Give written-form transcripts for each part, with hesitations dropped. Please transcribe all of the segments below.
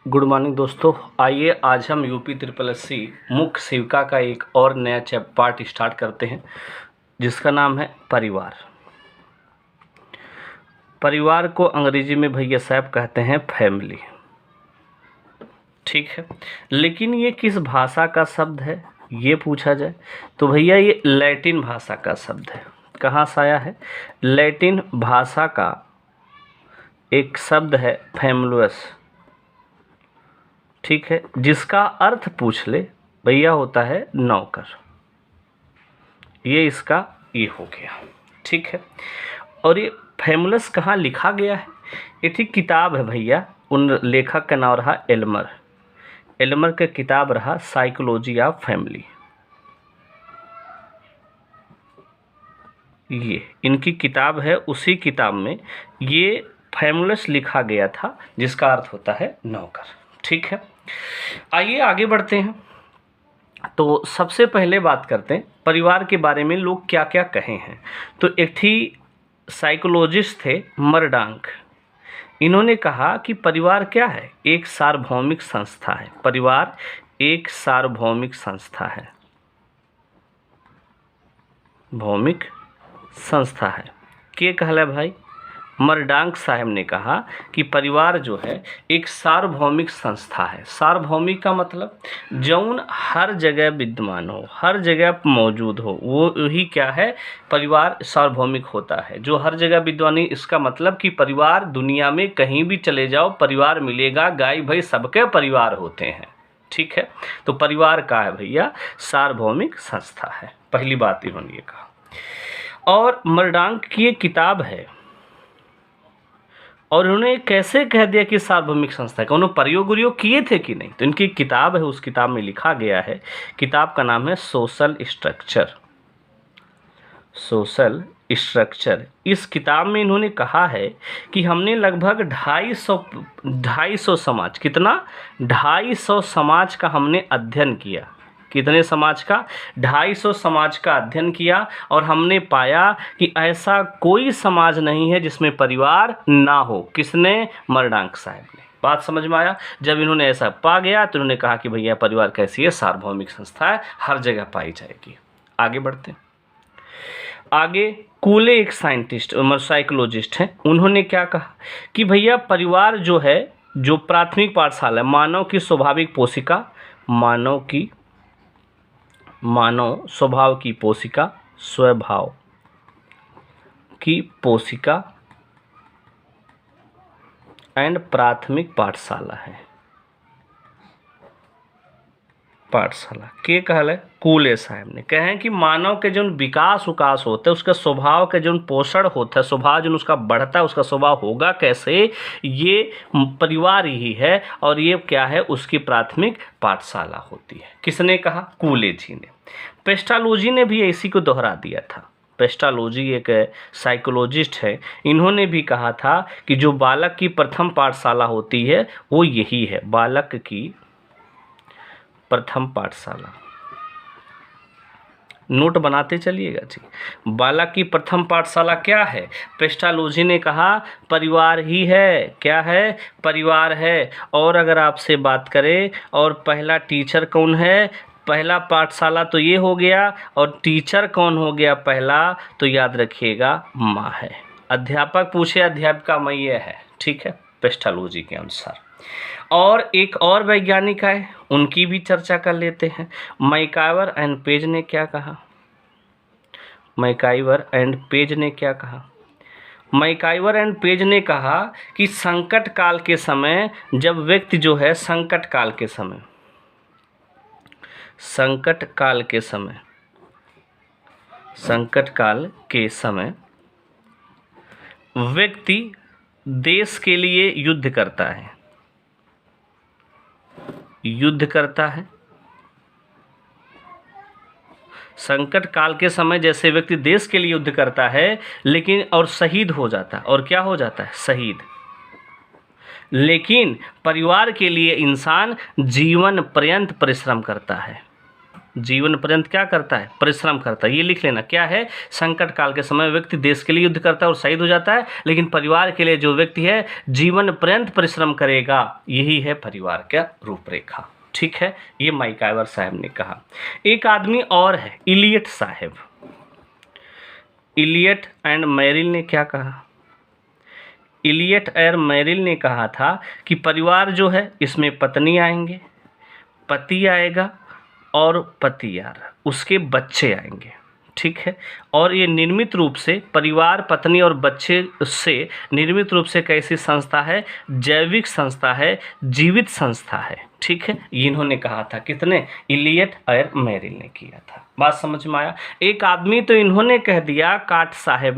Good morning दोस्तों। आइए आज हम यूपी ट्रिपल एस सी मुख्य सेविका का एक और नया पार्ट स्टार्ट करते हैं जिसका नाम है परिवार। परिवार को अंग्रेजी में भैया साहब कहते हैं फैमिली, ठीक है। लेकिन ये किस भाषा का शब्द है ये पूछा जाए तो भैया ये लैटिन भाषा का शब्द है। कहाँ से आया है? लैटिन भाषा का एक शब्द है फैमुलस, ठीक है, जिसका अर्थ पूछ ले भैया होता है नौकर। ये इसका ये हो गया, ठीक है। और ये फैमुलस कहाँ लिखा गया है? ये ठीक किताब है भैया, उन लेखक का नाम रहा एल्मर। एल्मर का किताब रहा साइकोलॉजी ऑफ फैमिली। ये इनकी किताब है, उसी किताब में ये फैमुलस लिखा गया था जिसका अर्थ होता है नौकर, ठीक है। आइए आगे बढ़ते हैं। तो सबसे पहले बात करते हैं परिवार के बारे में लोग क्या क्या कहे हैं। तो एक थी साइकोलॉजिस्ट थे मर्डांक, इन्होंने कहा कि परिवार क्या है? एक सार्वभौमिक संस्था है। परिवार एक सार्वभौमिक संस्था है, भौमिक संस्था है। के कहला भाई? मर्डांक साहब ने कहा कि परिवार जो है एक सार्वभौमिक संस्था है। सार्वभौमिक का मतलब जौन हर जगह विद्यमान हो, हर जगह मौजूद हो, वो ही क्या है? परिवार सार्वभौमिक होता है, जो हर जगह विद्यमान। इसका मतलब कि परिवार दुनिया में कहीं भी चले जाओ परिवार मिलेगा, गाय भाई सबके परिवार होते हैं, ठीक है। तो परिवार का है भैया सार्वभौमिक संस्था है, पहली बात इन्होंने ये कहा। और मर्डांक की एक किताब है और उन्होंने कैसे कह दिया कि सार्वभौमिक संस्था का उन्होंने प्रयोग किए थे कि नहीं? तो इनकी किताब है, उस किताब में लिखा गया है, किताब का नाम है सोशल स्ट्रक्चर। Social structure. इस किताब में इन्होंने कहा है कि हमने लगभग 250 समाज, कितना? 250 समाज का हमने अध्ययन किया। कितने समाज का? 250 समाज का अध्ययन किया और हमने पाया कि ऐसा कोई समाज नहीं है जिसमें परिवार ना हो। किसने? मर्डांक साहब ने। बात समझ में आया? जब इन्होंने ऐसा पा गया तो इन्होंने कहा कि भैया परिवार कैसी है? सार्वभौमिक संस्था है, हर जगह पाई जाएगी। आगे बढ़ते हैं। आगे कूले एक साइंटिस्ट और साइकोलॉजिस्ट हैं, उन्होंने क्या कहा कि भैया परिवार जो है, जो प्राथमिक पाठशाला है, मानव की स्वाभाविक पोषिका, मानव स्वभाव की पोषिका, स्वभाव की पोषिका एंड प्राथमिक पाठशाला है। पाठशाला के कहले कूले साहब ने कहें कि मानव के जो विकास उकास होते हैं, उसके स्वभाव के जो पोषण होता है, स्वभाव जो उसका बढ़ता है, उसका स्वभाव होगा कैसे? ये परिवार ही है और ये क्या है? उसकी प्राथमिक पाठशाला होती है। किसने कहा? कूले जी ने। पेस्टालोजी ने भी इसी को दोहरा दिया था। पेस्टालोजी एक साइकोलॉजिस्ट है, इन्होंने भी कहा था कि जो बालक की प्रथम पाठशाला होती है वो यही है, बालक की प्रथम पाठशाला। नोट बनाते चलिएगा जी। बालक की प्रथम पाठशाला क्या है? पेस्टालोजी ने कहा परिवार ही है। क्या है? परिवार है। और अगर आपसे बात करें और पहला टीचर कौन है? पहला पाठशाला तो ये हो गया, और टीचर कौन हो गया पहला? तो याद रखिएगा माँ है। अध्यापक पूछे, अध्यापिका मैया है, ठीक है, पेस्टालोजी के अनुसार। और एक और वैज्ञानिक है, उनकी भी चर्चा कर लेते हैं। मैकाइवर एंड पेज ने क्या कहा? मैकाइवर एंड पेज ने क्या कहा? मैकाइवर एंड पेज ने कहा कि संकट काल के समय, जब व्यक्ति जो है संकट काल के समय व्यक्ति देश के लिए युद्ध करता है। संकट काल के समय जैसे व्यक्ति देश के लिए युद्ध करता है, लेकिन और शहीद हो जाता है। और क्या हो जाता है? शहीद। लेकिन परिवार के लिए इंसान जीवन पर्यंत परिश्रम करता है। जीवन पर्यंत क्या करता है, परिश्रम करता है। ये लिख लेना, क्या है, संकट काल के समय व्यक्ति देश के लिए युद्ध करता है और शहीद हो जाता है, लेकिन परिवार के लिए जो व्यक्ति है जीवन पर्यंत परिश्रम करेगा, यही है परिवार का रूपरेखा। ठीक है, ये मैकाइवर साहब ने कहा। एक आदमी और है, इलियट साहब। इलियट एंड मैरिल ने क्या कहा, इलियट और मैरिल ने कहा था कि परिवार जो है इसमें पत्नी आएंगे, पति आएगा और पति यार उसके बच्चे आएंगे। ठीक है, और ये निर्मित रूप से परिवार, पत्नी और बच्चे से निर्मित रूप से कैसी संस्था है, जैविक संस्था है, जीवित संस्था है। ठीक है, इन्होंने कहा था, कितने, इलियट और मैरिल ने किया था। बात समझ में आया। एक आदमी तो इन्होंने कह दिया, काट साहब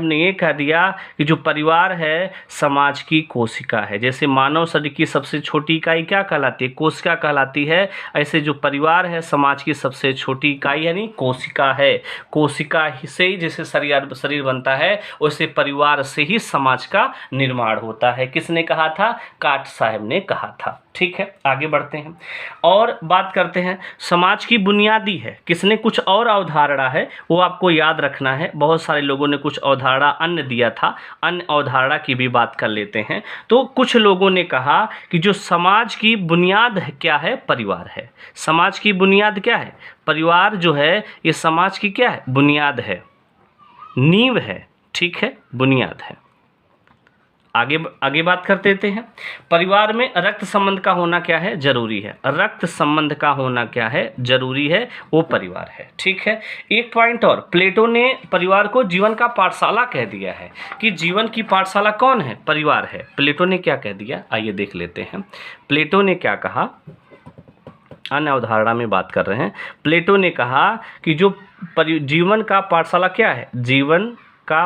ने ये कह दिया कि जो परिवार है समाज की कोशिका है। जैसे मानव शरीर की सबसे छोटी इकाई क्या कहलाती है, कोशिका कहलाती है, ऐसे जो परिवार है समाज की सबसे छोटी इकाई यानी कोशिका है। कोशिका से ही जैसे शरीर बनता है, वैसे परिवार से ही समाज का निर्माण होता है। किसने कहा था, काट साहब ने कहा था। ठीक है, आगे बढ़ते हैं और बात करते हैं समाज की बुनियादी है। किसने, कुछ और अवधारणा है वो आपको याद रखना है। बहुत सारे लोगों ने कुछ अवधारणा अन्य दिया था, अन्य अवधारणा की भी बात कर लेते हैं। तो कुछ लोगों ने कहा कि जो समाज की बुनियाद है क्या है, परिवार है। समाज की बुनियाद क्या है, परिवार जो है ये समाज की क्या है, बुनियाद है, नींव है। ठीक है, बुनियाद है। आगे बात करते हैं। परिवार में रक्त संबंध का होना क्या है, जरूरी है। रक्त संबंध का होना क्या है, जरूरी है, वो परिवार है। ठीक है, एक पॉइंट और, प्लेटो ने परिवार को जीवन का पाठशाला कह दिया है कि जीवन की पाठशाला कौन है, परिवार है। प्लेटो ने क्या कह दिया, आइए देख लेते हैं। प्लेटो ने क्या कहा, अन्य अवधारणा में बात कर रहे हैं। प्लेटो ने कहा कि जो जीवन का पाठशाला क्या है, जीवन का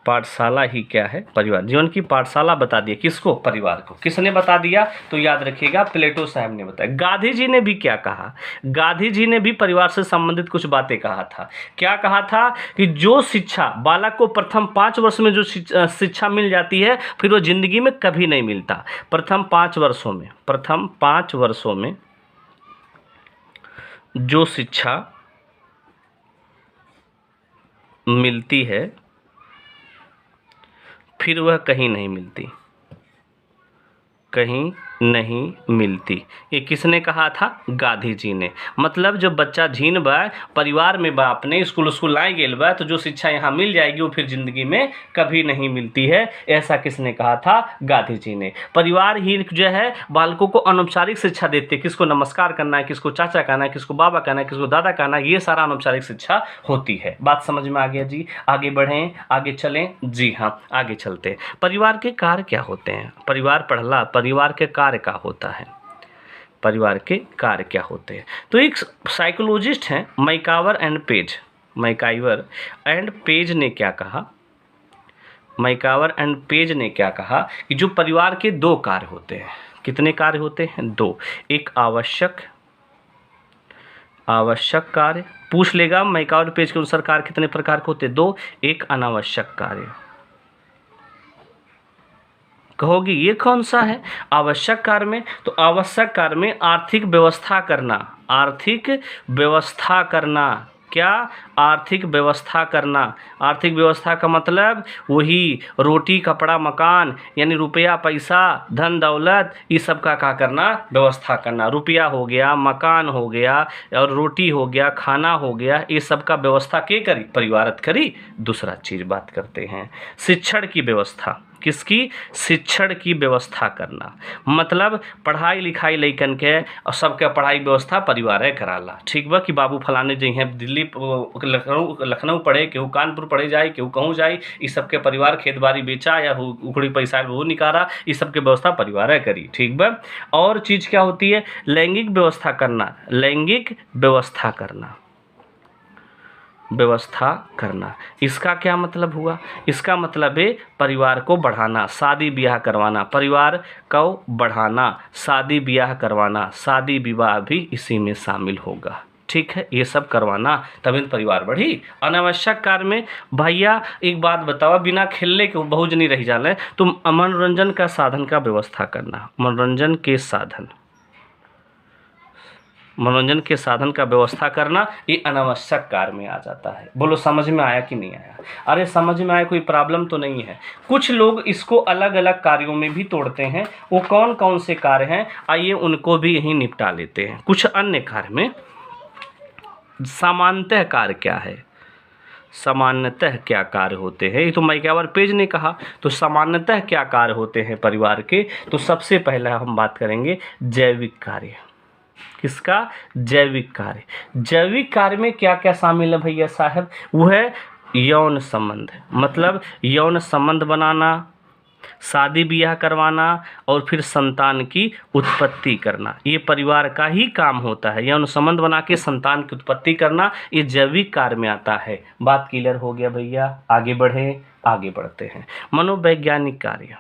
पाठशाला ही क्या है, परिवार। जीवन की पाठशाला बता दिया, किसको, परिवार को। किसने बता दिया, तो याद रखिएगा प्लेटो साहब ने बताया। गांधी जी ने भी क्या कहा, गांधी जी ने भी परिवार से संबंधित कुछ बातें कहा था। क्या कहा था कि जो शिक्षा बालक को प्रथम 5 वर्ष में जो शिक्षा मिल जाती है फिर वो जिंदगी में कभी नहीं मिलता। प्रथम 5 वर्षों में जो शिक्षा मिलती है फिर वह कहीं नहीं मिलती। ये किसने कहा था, गांधी जी ने। मतलब जब बच्चा झीन बा, परिवार में बा, अपने स्कूल लाए गेल बा, तो जो शिक्षा यहाँ मिल जाएगी वो फिर जिंदगी में कभी नहीं मिलती है। ऐसा किसने कहा था, गांधी जी ने। परिवार ही जो है बालकों को अनौपचारिक शिक्षा देते, किसको नमस्कार करना है, किसको चाचा कहना है, किसको बाबा कहना है, किसको दादा कहना है, ये सारा अनौपचारिक शिक्षा होती है। बात समझ में आ गया जी। आगे बढ़ें, आगे चलें जी। हाँ, आगे चलते हैं। परिवार के कार्य क्या होते हैं, परिवार के कार्य क्या होता है, परिवार के कार्य क्या होते हैं। तो एक साइकोलॉजिस्ट हैं मैकाइवर एंड पेज ने क्या कहा, मैकाइवर एंड पेज ने क्या कहा कि जो परिवार के 2 कार्य होते हैं। कितने कार्य होते हैं, 2। एक आवश्यक कार्य, पूछ लेगा मैकाइवर पेज के अनुसार कार्य कितने प्रकार के होते हैं, 2। एक अनावश्यक कार्य। कहोगी ये कौन सा है, आवश्यक कार्य में, तो आवश्यक कार्य में आर्थिक व्यवस्था करना। क्या, आर्थिक व्यवस्था करना। आर्थिक व्यवस्था का मतलब वही रोटी कपड़ा मकान, यानी रुपया पैसा धन दौलत, ये सब का क्या करना, व्यवस्था करना। रुपया हो गया, मकान हो गया और रोटी हो गया, खाना हो गया, ये सब का व्यवस्था के करी, परिवारत करी। दूसरा चीज़ बात करते हैं, शिक्षण की व्यवस्था। किसकी, शिक्षण की व्यवस्था करना। मतलब पढ़ाई लिखाई लइकन के और सबके पढ़ाई व्यवस्था परिवार कराला। ठीक बा, कि बाबू फलाने जी हैं दिल्ली लखनऊ पढ़े, केहू कानपुर पढ़े जाए, केहू कहूँ जाए, इस सबके परिवार खेत बाड़ी बेचा या उखड़ी पैसा वो निकाला, इस सबके व्यवस्था परिवार करी। ठीक बा। और चीज़ क्या होती है, लैंगिक व्यवस्था करना। इसका क्या मतलब हुआ, इसका मतलब है परिवार को बढ़ाना, शादी ब्याह करवाना, परिवार को बढ़ाना, शादी ब्याह करवाना, शादी विवाह भी इसी में शामिल होगा। ठीक है, ये सब करवाना तभी परिवार बढ़ी। अनावश्यक कार्य में भैया एक बात बताओ, बिना खेलने के बहुत नहीं रह जाने, तो मनोरंजन का साधन का व्यवस्था करना। मनोरंजन के साधन मनोरंजन के साधन का व्यवस्था करना ये अनावश्यक कार्य में आ जाता है। बोलो समझ में आया कि नहीं आया? अरे समझ में आया, कोई प्रॉब्लम तो नहीं है। कुछ लोग इसको अलग अलग कार्यों में भी तोड़ते हैं। वो कौन कौन से कार्य हैं, आइए उनको भी यहीं निपटा लेते हैं। कुछ अन्य कार्य में सामान्यतः कार्य क्या है, सामान्यतः क्या कार्य होते हैं, ये तो मैक्यावर पेज ने कहा। तो सामान्यतः क्या कार्य होते हैं परिवार के, तो सबसे पहला हम बात करेंगे जैविक कार्य। किसका? जैविक कार्य। जैविक कार्य में क्या क्या शामिल है भैया साहब? वो है यौन संबंध, मतलब यौन संबंध बनाना, शादी ब्याह करवाना और फिर संतान की उत्पत्ति करना। ये परिवार का ही काम होता है। यौन संबंध बना के संतान की उत्पत्ति करना, ये जैविक कार्य में आता है। बात क्लियर हो गया भैया? आगे बढ़े, आगे बढ़ते हैं। मनोवैज्ञानिक कार्य,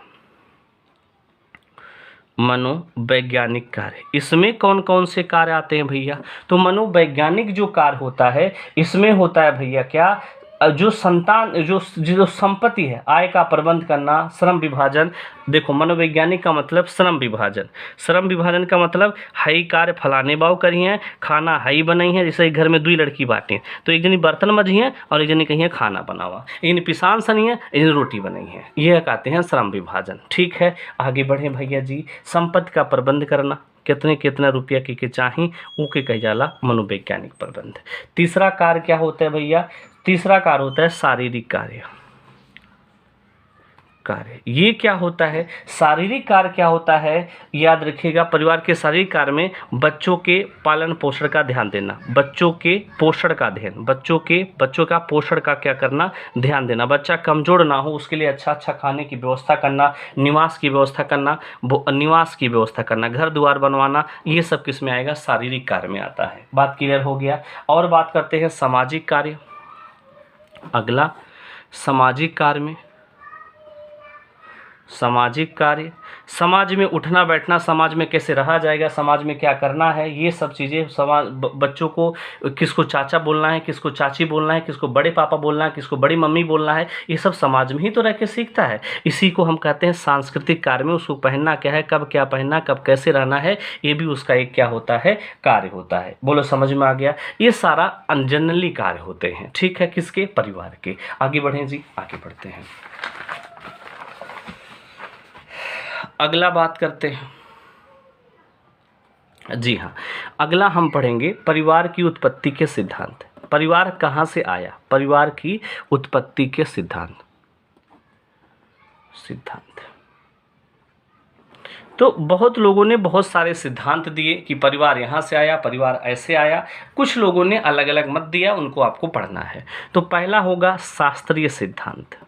मनोवैज्ञानिक कार्य, इसमें कौन कौन से कार्य आते हैं भैया? तो मनोवैज्ञानिक जो कार्य होता है इसमें होता है भैया क्या, जो संतान जो संपत्ति है, आय का प्रबंध करना, श्रम विभाजन। देखो मनोवैज्ञानिक का मतलब श्रम विभाजन, श्रम विभाजन का मतलब हई कार्य फलाने बाव करी हैं, खाना हई बनाई है। जैसे घर में 2 लड़की बाटी हैं तो एक जनी बर्तन मजी है और एक जनी कहीं खाना बनावा, एक जनी पिसान सनी है, एक जनी रोटी बनाई है। यह कहते हैं श्रम विभाजन। ठीक है, आगे बढ़े भैया जी। संपत्ति का प्रबंध करना, कितने कितना रुपया के चाहिए, वो के कह जाला मनोवैज्ञानिक प्रबंध। तीसरा कार्य क्या होता है भैया? तीसरा कार्य होता है शारीरिक कार्य। ये क्या होता है? शारीरिक कार्य क्या होता है, याद रखिएगा। परिवार के शारीरिक कार्य में बच्चों के पालन पोषण का ध्यान देना, बच्चों के पोषण का ध्यान, बच्चों का पोषण का क्या करना, ध्यान देना। बच्चा कमजोर ना हो उसके लिए अच्छा अच्छा खाने की व्यवस्था करना, निवास की व्यवस्था करना, घर द्वार बनवाना, ये सब किस में आएगा? शारीरिक कार्य में आता है। बात क्लियर हो गया? और बात करते हैं सामाजिक कार्य। अगला सामाजिक कार्य में, सामाजिक कार्य, समाज में उठना बैठना, समाज में कैसे रहा जाएगा, समाज में क्या करना है, ये सब चीज़ें समाज बच्चों को किसको चाचा बोलना है, किसको चाची बोलना है, किसको बड़े पापा बोलना है, किसको बड़ी मम्मी बोलना है, ये सब समाज में ही तो रह के सीखता है। इसी को हम कहते हैं सांस्कृतिक कार्य में। उसको पहनना क्या है, कब क्या पहनना, कब कैसे रहना है, ये भी उसका एक क्या होता है? कार्य होता है। बोलो समझ में आ गया? ये सारा जनरली कार्य होते हैं। ठीक है, किसके? परिवार के। आगे बढ़ें जी, आगे बढ़ते हैं। अगला बात करते हैं जी हाँ, अगला हम पढ़ेंगे परिवार की उत्पत्ति के सिद्धांत। परिवार कहाँ से आया? परिवार की उत्पत्ति के सिद्धांत। तो बहुत लोगों ने बहुत सारे सिद्धांत दिए कि परिवार यहाँ से आया, परिवार ऐसे आया। कुछ लोगों ने अलग अलग मत दिया, उनको आपको पढ़ना है। तो पहला होगा शास्त्रीय सिद्धांत।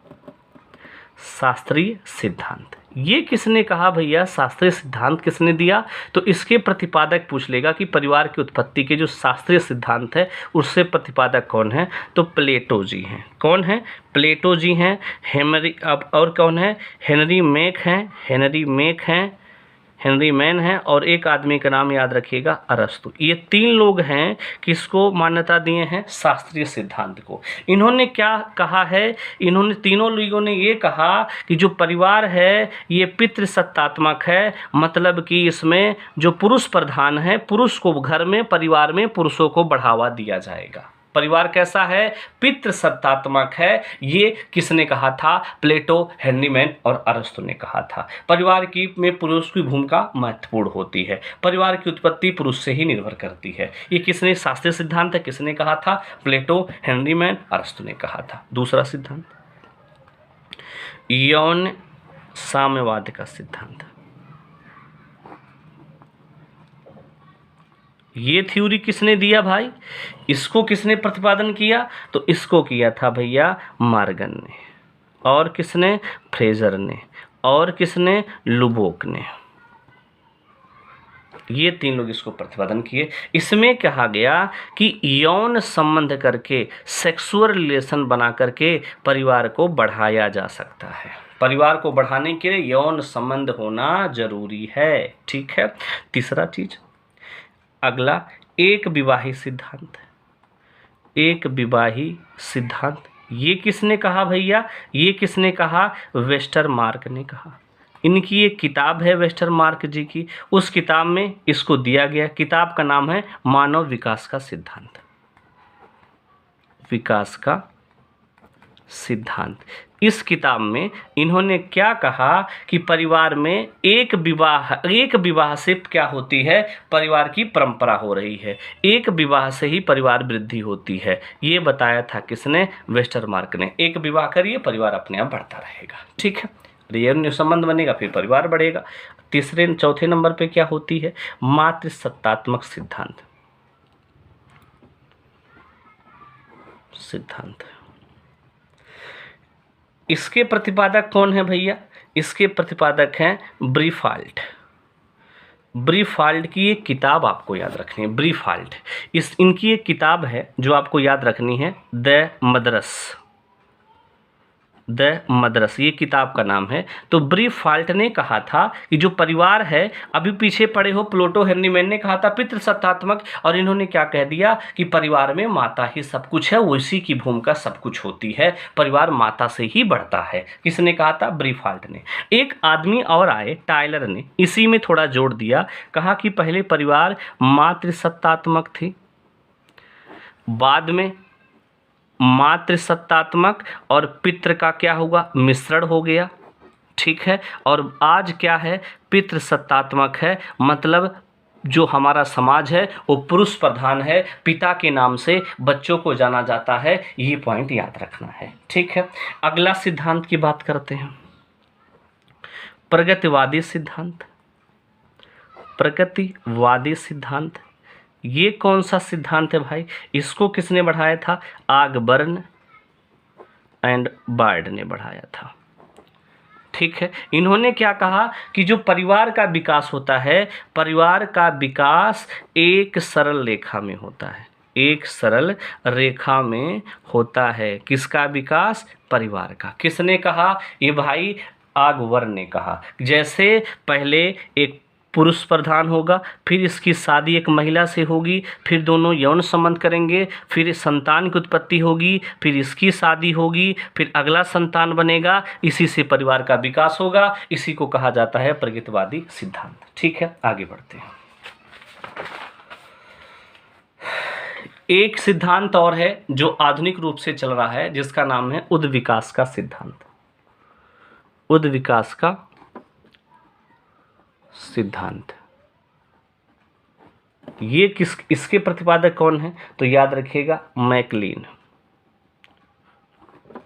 शास्त्रीय सिद्धांत ये किसने कहा भैया? शास्त्रीय सिद्धांत किसने दिया? तो इसके प्रतिपादक पूछ लेगा कि परिवार की उत्पत्ति के जो शास्त्रीय सिद्धांत है उससे प्रतिपादक कौन है? तो प्लेटो जी हैं। कौन है? प्लेटो जी हैं। अब और कौन है? हेनरी मैन हैं और एक आदमी का नाम याद रखिएगा, अरस्तु। ये 3 लोग हैं किसको मान्यता दिए हैं? शास्त्रीय सिद्धांत को। इन्होंने क्या कहा है? इन्होंने तीनों लोगों ने ये कहा कि जो परिवार है ये पितृसत्तात्मक है, मतलब कि इसमें जो पुरुष प्रधान है, पुरुष को घर में परिवार में पुरुषों को बढ़ावा दिया जाएगा। परिवार कैसा है? पितृसत्तात्मक है। ये किसने कहा था? प्लेटो, हेनरी मैन और अरस्तु ने कहा था। परिवार की में पुरुष की भूमिका महत्वपूर्ण होती है। परिवार की उत्पत्ति पुरुष से ही निर्भर करती है। ये किसने? शास्त्रीय सिद्धांत है। किसने कहा था? प्लेटो, हेनरी मैन, अरस्तु ने कहा था। दूसरा सिद्धांत यौन साम्यवाद का सिद्धांत। ये थ्योरी किसने दिया भाई? इसको किसने प्रतिपादन किया? तो इसको किया था भैया मॉर्गन ने, और किसने? फ्रेजर ने, और किसने? लुबोक ने। ये 3 लोग इसको प्रतिपादन किए। इसमें कहा गया कि यौन संबंध करके, सेक्सुअल रिलेशन बना करके परिवार को बढ़ाया जा सकता है। परिवार को बढ़ाने के लिए यौन संबंध होना जरूरी है। ठीक है। तीसरा चीज, अगला एक विवाही सिद्धांत। एक विवाही सिद्धांत ये किसने कहा भैया? ये किसने कहा? वेस्टरमार्क ने कहा। इनकी एक किताब है वेस्टरमार्क जी की, उस किताब में इसको दिया गया, किताब का नाम है मानव विकास का सिद्धांत। विकास का सिद्धांत। इस किताब में इन्होंने क्या कहा कि परिवार में एक विवाह से क्या होती है, परिवार की परंपरा हो रही है, एक विवाह से ही परिवार वृद्धि होती है। ये बताया था किसने, वेस्टरमार्क ने। एक विवाह करिए, परिवार अपने आप बढ़ता रहेगा। ठीक है, ये संबंध बनेगा फिर परिवार बढ़ेगा। चौथे नंबर पे क्या होती है, मातृसत्तात्मक सिद्धांत। इसके प्रतिपादक कौन है भैया, इसके प्रतिपादक हैं ब्रीफाल्ट। ब्रीफाल्ट की एक किताब आपको याद रखनी है, ब्रीफाल्ट। इनकी एक किताब है जो आपको याद रखनी है, द मदरस, ये किताब का नाम है। तो ब्रीफाल्ट ने कहा था कि जो परिवार है, अभी पीछे पड़े हो प्लूटो हेर्नीमैन ने कहा था पितृसत्तात्मक, और इन्होंने क्या कह दिया कि परिवार में माता ही सब कुछ है, उसी की भूमिका सब कुछ होती है, परिवार माता से ही बढ़ता है। किसने कहा था, ब्रीफाल्ट ने। एक आदमी और आए, टायलर ने, इसी में थोड़ा जोड़ दिया, कहा कि पहले परिवार मातृसत्तात्मक थी, बाद में मातृसत्तात्मक और पितृ का क्या हुआ, मिश्रण हो गया। ठीक है, और आज क्या है, पितृसत्तात्मक है, मतलब जो हमारा समाज है वो पुरुष प्रधान है, पिता के नाम से बच्चों को जाना जाता है। ये पॉइंट याद रखना है। ठीक है, अगला सिद्धांत की बात करते हैं, प्रगतिवादी सिद्धांत। प्रगतिवादी सिद्धांत ये कौन सा सिद्धांत है भाई, इसको किसने बढ़ाया था, ऑगबर्न एंड बार्ड ने बढ़ाया था। ठीक है, इन्होंने क्या कहा कि जो परिवार का विकास होता है, परिवार का विकास एक सरल रेखा में होता है, एक सरल रेखा में होता है। किसका विकास, परिवार का। किसने कहा, ये भाई ऑगबर्न ने कहा। जैसे पहले एक पुरुष प्रधान होगा, फिर इसकी शादी एक महिला से होगी, फिर दोनों यौन संबंध करेंगे, फिर संतान की उत्पत्ति होगी, फिर इसकी शादी होगी, फिर अगला संतान बनेगा, इसी से परिवार का विकास होगा। इसी को कहा जाता है प्रगतिवादी सिद्धांत। ठीक है, आगे बढ़ते हैं। एक सिद्धांत और है जो आधुनिक रूप से चल रहा है, जिसका नाम है उद्विकास का सिद्धांत। उद्विकास का सिद्धांत, ये इसके प्रतिपादक कौन है, तो याद रखिएगा मैकलीन,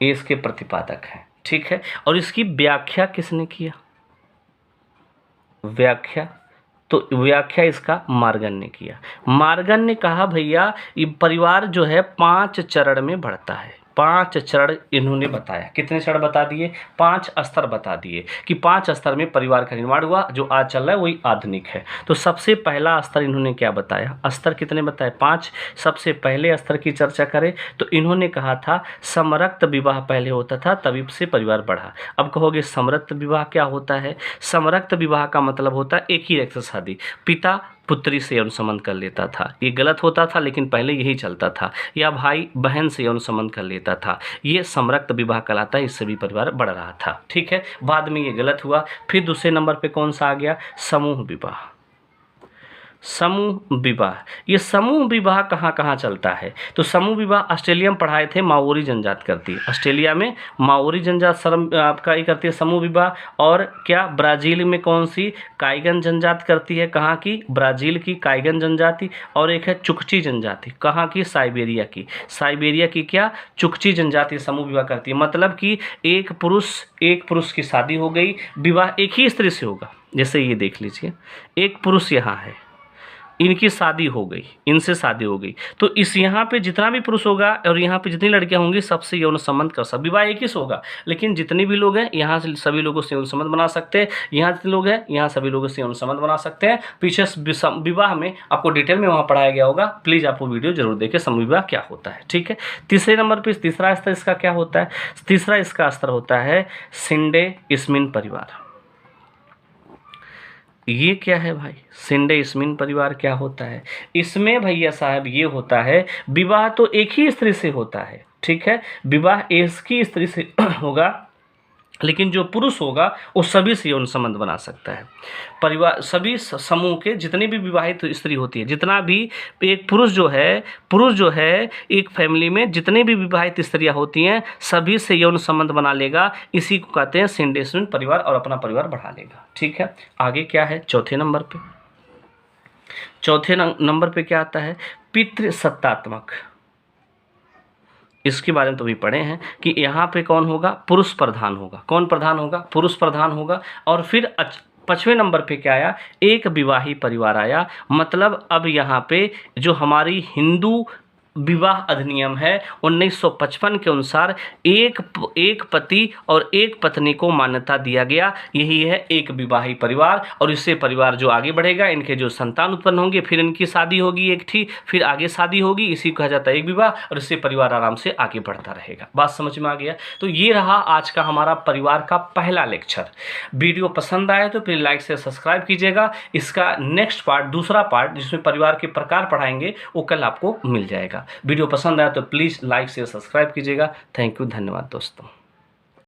ये इसके प्रतिपादक है। ठीक है, और इसकी व्याख्या किसने किया, व्याख्या इसका मार्गन ने किया। मार्गन ने कहा भैया ये परिवार जो है 5 चरण में बढ़ता है। 5 चरण इन्होंने बताया। कितने चरण बता दिए, 5 स्तर बता दिए कि 5 स्तर में परिवार का निर्माण हुआ। जो आज चल रहा है वही आधुनिक है। तो सबसे पहला स्तर इन्होंने क्या बताया, स्तर कितने बताए, 5। सबसे पहले स्तर की चर्चा करें तो इन्होंने कहा था समरक्त विवाह पहले होता था, तभी से परिवार बढ़ा। अब कहोगे समरक्त विवाह क्या होता है, समरक्त विवाह का मतलब होता है एक ही रक्त से शादी, पिता पुत्री से यौन संबंध कर लेता था। ये गलत होता था लेकिन पहले यही चलता था, या भाई बहन से यौन संबंध कर लेता था। ये समरक्त विवाह कहलाता है, इससे भी परिवार बढ़ रहा था। ठीक है, बाद में ये गलत हुआ। फिर दूसरे नंबर पे कौन सा आ गया, समूह विवाह। समूह विवाह, ये समूह विवाह कहाँ कहाँ चलता है, तो समूह विवाह ऑस्ट्रेलिया में पढ़ाए थे, माओरी जनजाति करती है। ऑस्ट्रेलिया में माओरी जनजाति आपका ही करती है समूह विवाह। और क्या ब्राज़ील में कौन सी, काइगन जनजाति करती है। कहाँ की, ब्राज़ील की काइगन जनजाति। और एक है चुकची जनजाति, कहाँ की, साइबेरिया की। साइबेरिया की क्या, चुकची जनजाति समूह विवाह करती है। मतलब कि एक पुरुष की शादी हो गई, विवाह एक ही स्त्री से होगा। जैसे ये देख लीजिए, एक पुरुष यहाँ है, इनकी शादी हो गई, इनसे शादी हो गई, तो इस यहाँ पे जितना भी पुरुष होगा और यहाँ पे जितनी लड़कियाँ होंगी सबसे यौन संबंध कर सकते। विवाह एक ही से होगा, लेकिन जितने भी लोग हैं यहाँ से सभी लोगों से यौन संबंध बना सकते हैं। यहाँ जितने लोग हैं यहाँ सभी लोगों से यौन संबंध बना सकते हैं। पीछे विवाह में आपको डिटेल में वहाँ पढ़ाया गया होगा, प्लीज़ आप वो वीडियो जरूर देखें, समूह विवाह क्या होता है। ठीक है, तीसरे नंबर पर तीसरा स्तर इसका क्या होता है, तीसरा इसका स्तर होता है सिंडे इस्मिन परिवार। ये क्या है भाई, सिंडे इस्मिन परिवार क्या होता है, इसमें भैया साहब ये होता है विवाह तो एक ही स्त्री से होता है। ठीक है, विवाह एक ही स्त्री से होगा, लेकिन जो पुरुष होगा वो सभी से यौन संबंध बना सकता है। परिवार सभी समूह के जितनी भी विवाहित स्त्री होती है, जितना भी एक पुरुष जो है एक फैमिली में जितनी भी विवाहित स्त्रियां होती हैं सभी से यौन संबंध बना लेगा। इसी को कहते हैं सिंडेशन परिवार, और अपना परिवार बढ़ा लेगा। ठीक है, आगे क्या है चौथे नंबर पे? चौथे नंबर पे क्या आता है? पितृसत्तात्मक। इसके बारे में तो भी पढ़े हैं कि यहाँ पे कौन होगा? पुरुष प्रधान होगा। कौन प्रधान होगा? पुरुष प्रधान होगा। और फिर 5वें नंबर पे क्या आया? एक विवाही परिवार आया। मतलब अब यहाँ पे जो हमारी हिंदू विवाह अधिनियम है 1955 के अनुसार एक पति और एक पत्नी को मान्यता दिया गया। यही है एक विवाही परिवार। और इससे परिवार जो आगे बढ़ेगा, इनके जो संतान उत्पन्न होंगे, फिर इनकी शादी होगी एक थी, फिर आगे शादी होगी, इसी को कहा जाता है एक विवाह। और इससे परिवार आराम से आगे बढ़ता रहेगा। बात समझ में आ गया? तो ये रहा आज का हमारा परिवार का पहला लेक्चर। वीडियो पसंद आए तो फिर लाइक से सब्सक्राइब कीजिएगा। इसका नेक्स्ट पार्ट, दूसरा पार्ट जिसमें परिवार के प्रकार पढ़ाएंगे, वो कल आपको मिल जाएगा। वीडियो पसंद आया तो प्लीज़ लाइक शेयर सब्सक्राइब कीजिएगा। थैंक यू, धन्यवाद दोस्तों।